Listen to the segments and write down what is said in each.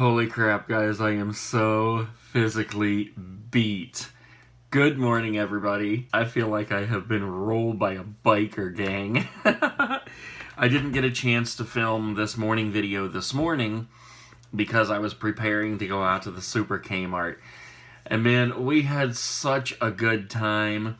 Holy crap, guys, I am so physically beat. Good morning, everybody. I feel like I have been rolled by a biker gang. I didn't get a chance to film this morning video this morning because I was preparing to go out to the Super Kmart. And man, we had such a good time.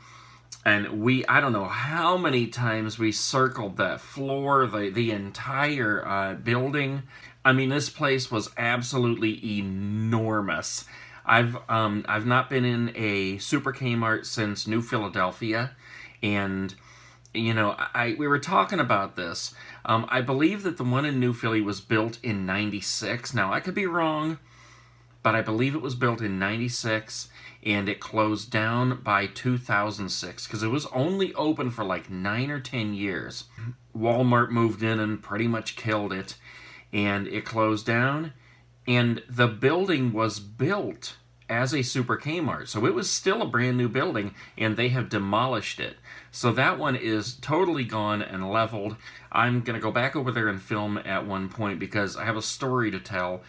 And I don't know how many times we circled that floor, the entire building. I mean, this place was absolutely enormous. I've not been in a Super Kmart since New Philadelphia, and you know, we were talking about this. I believe that the one in New Philly was built in '96. Now, I could be wrong, but I believe it was built in '96, and it closed down by 2006, because it was only open for like 9 or 10 years. Walmart moved in and pretty much killed it, and it closed down, and the building was built as a Super Kmart, so it was still a brand new building, and they have demolished it. So that one is totally gone and leveled. I'm going to go back over there and film at one point, because I have a story to tell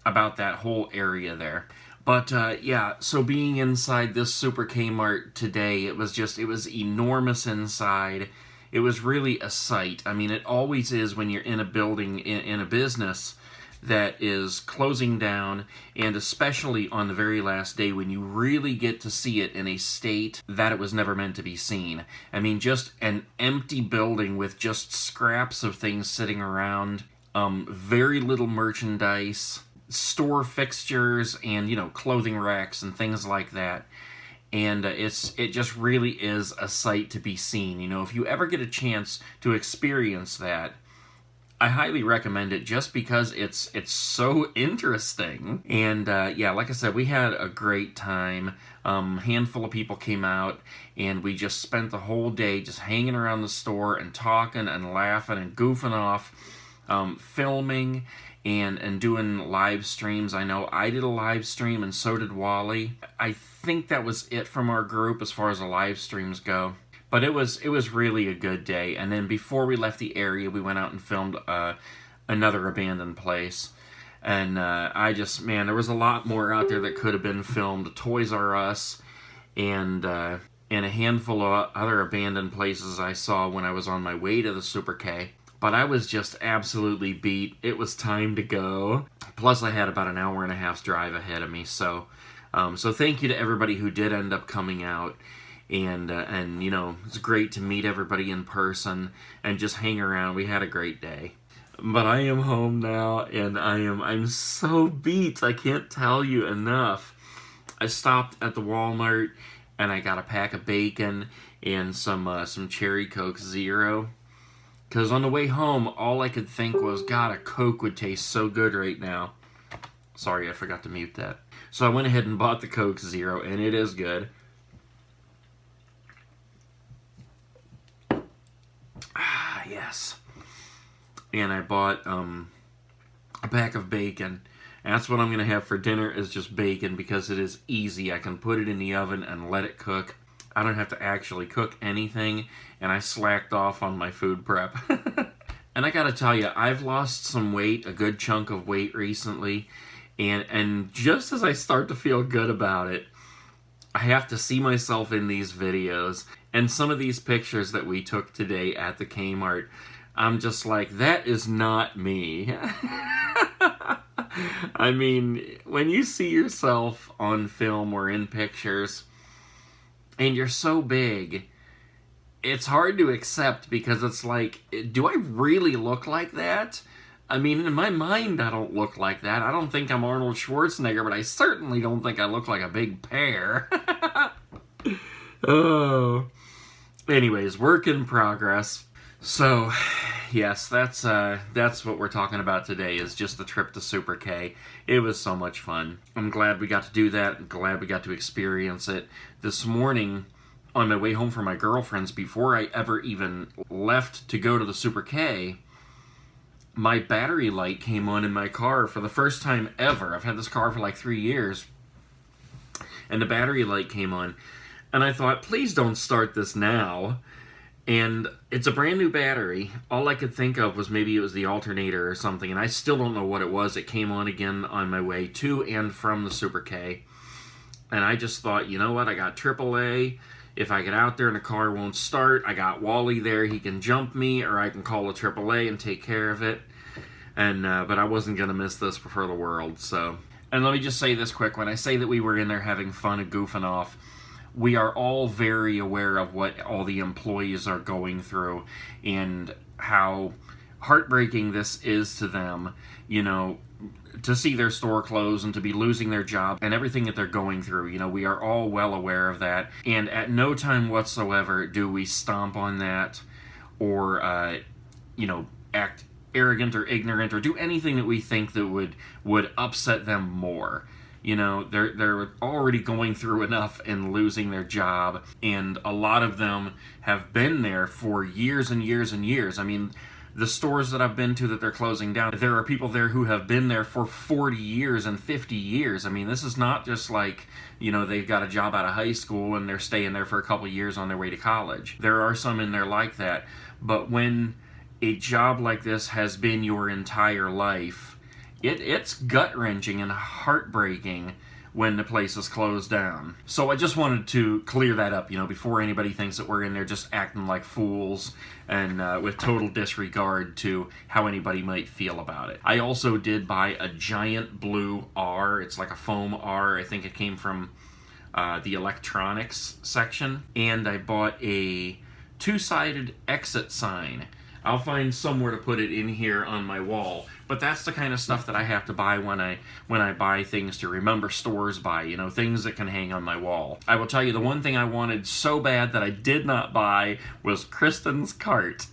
about that whole area there. But yeah, so being inside this Super Kmart today, it was enormous inside. It was really a sight. I mean, it always is when you're in a building, in a business that is closing down, and especially on the very last day when you really get to see it in a state that it was never meant to be seen. I mean, just an empty building with just scraps of things sitting around, very little merchandise, store fixtures, and, you know, clothing racks and things like that. And it just really is a sight to be seen. You know, if you ever get a chance to experience that, I highly recommend it, just because it's so interesting. And yeah, like I said, we had a great time. Handful of people came out, and we just spent the whole day just hanging around the store and talking and laughing and goofing off, filming and doing live streams. I know I did a live stream, and so did Wally. I think that was it from our group as far as the live streams go. But it was really a good day. And then before we left the area, we went out and filmed another abandoned place. And man, there was a lot more out there that could have been filmed. Toys R Us and a handful of other abandoned places I saw when I was on my way to the Super K. But I was just absolutely beat. It was time to go. Plus, I had about an hour and a half's drive ahead of me. So thank you to everybody who did end up coming out. And you know, it's great to meet everybody in person and just hang around. We had a great day. But I am home now, and I'm so beat. I can't tell you enough. I stopped at the Walmart, and I got a pack of bacon and some Cherry Coke Zero. Because on the way home, all I could think was, God, a Coke would taste so good right now. Sorry, I forgot to mute that. So I went ahead and bought the Coke Zero, and it is good. Ah, yes. And I bought a pack of bacon. And that's what I'm going to have for dinner, is just bacon, because it is easy. I can put it in the oven and let it cook. I don't have to actually cook anything, and I slacked off on my food prep. And I gotta tell you, I've lost some weight, a good chunk of weight recently, and just as I start to feel good about it, I have to see myself in these videos, and some of these pictures that we took today at the Kmart, I'm just like, that is not me. I mean, when you see yourself on film or in pictures, and you're so big, it's hard to accept, because it's like, do I really look like that? I mean, in my mind, I don't look like that. I don't think I'm Arnold Schwarzenegger, but I certainly don't think I look like a big pear. Oh. Anyways, work in progress. So, yes, that's what we're talking about today, is just the trip to Super K. It was so much fun. I'm glad we got to do that. I'm glad we got to experience it. This morning, on my way home from my girlfriend's, before I ever even left to go to the Super K, my battery light came on in my car for the first time ever. I've had this car for like 3 years, and the battery light came on. And I thought, please don't start this now. And it's a brand new battery. All I could think of was maybe it was the alternator or something, and I still don't know what it was. It came on again on my way to and from the Super K. And I just thought, you know what, I got AAA. If I get out there and the car won't start, I got Wally there. He can jump me, or I can call a AAA and take care of it. And but I wasn't going to miss this for the world. So, and let me just say this quick. When I say that we were in there having fun and goofing off, we are all very aware of what all the employees are going through and how heartbreaking this is to them, you know, to see their store close and to be losing their job and everything that they're going through. You know, we are all well aware of that. And at no time whatsoever do we stomp on that or, you know, act arrogant or ignorant or do anything that we think that would upset them more. You know, they're already going through enough and losing their job, and a lot of them have been there for years and years and years. I mean, the stores that I've been to that they're closing down, there are people there who have been there for 40 years and 50 years. I mean, this is not just like, you know, they've got a job out of high school and they're staying there for a couple years on their way to college. There are some in there like that, but when a job like this has been your entire life, it's gut-wrenching and heartbreaking when the place is closed down. So I just wanted to clear that up, you know, before anybody thinks that we're in there just acting like fools and with total disregard to how anybody might feel about it. I also did buy a giant blue R. It's like a foam R. I think it came from the electronics section. And I bought a two-sided exit sign. I'll find somewhere to put it in here on my wall. But that's the kind of stuff that I have to buy when I buy things to remember stores by, you know, things that can hang on my wall. I will tell you, the one thing I wanted so bad that I did not buy was Kristen's cart.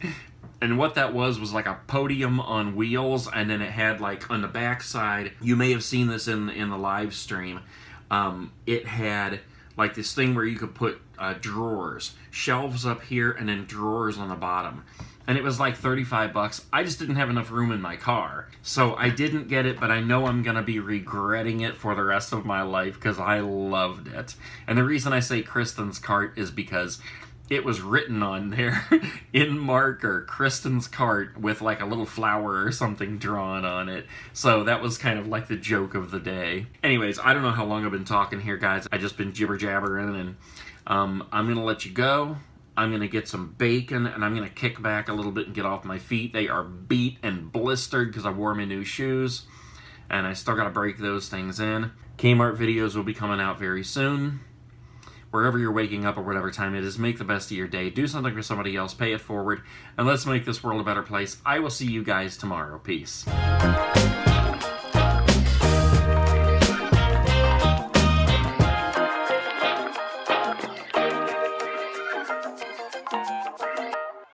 And what that was like a podium on wheels, and then it had like on the back side, you may have seen this in the live stream, it had like this thing where you could put drawers, shelves up here, and then drawers on the bottom. And it was like 35 bucks. I just didn't have enough room in my car. So I didn't get it, but I know I'm going to be regretting it for the rest of my life because I loved it. And the reason I say Kristen's cart is because it was written on there in marker, Kristen's cart, with like a little flower or something drawn on it. So that was kind of like the joke of the day. Anyways, I don't know how long I've been talking here, guys. I just been jibber-jabbering, and I'm going to let you go. I'm going to get some bacon, and I'm going to kick back a little bit and get off my feet. They are beat and blistered because I wore my new shoes, and I still got to break those things in. Kmart videos will be coming out very soon. Wherever you're waking up or whatever time it is, make the best of your day. Do something for somebody else. Pay it forward, and let's make this world a better place. I will see you guys tomorrow. Peace.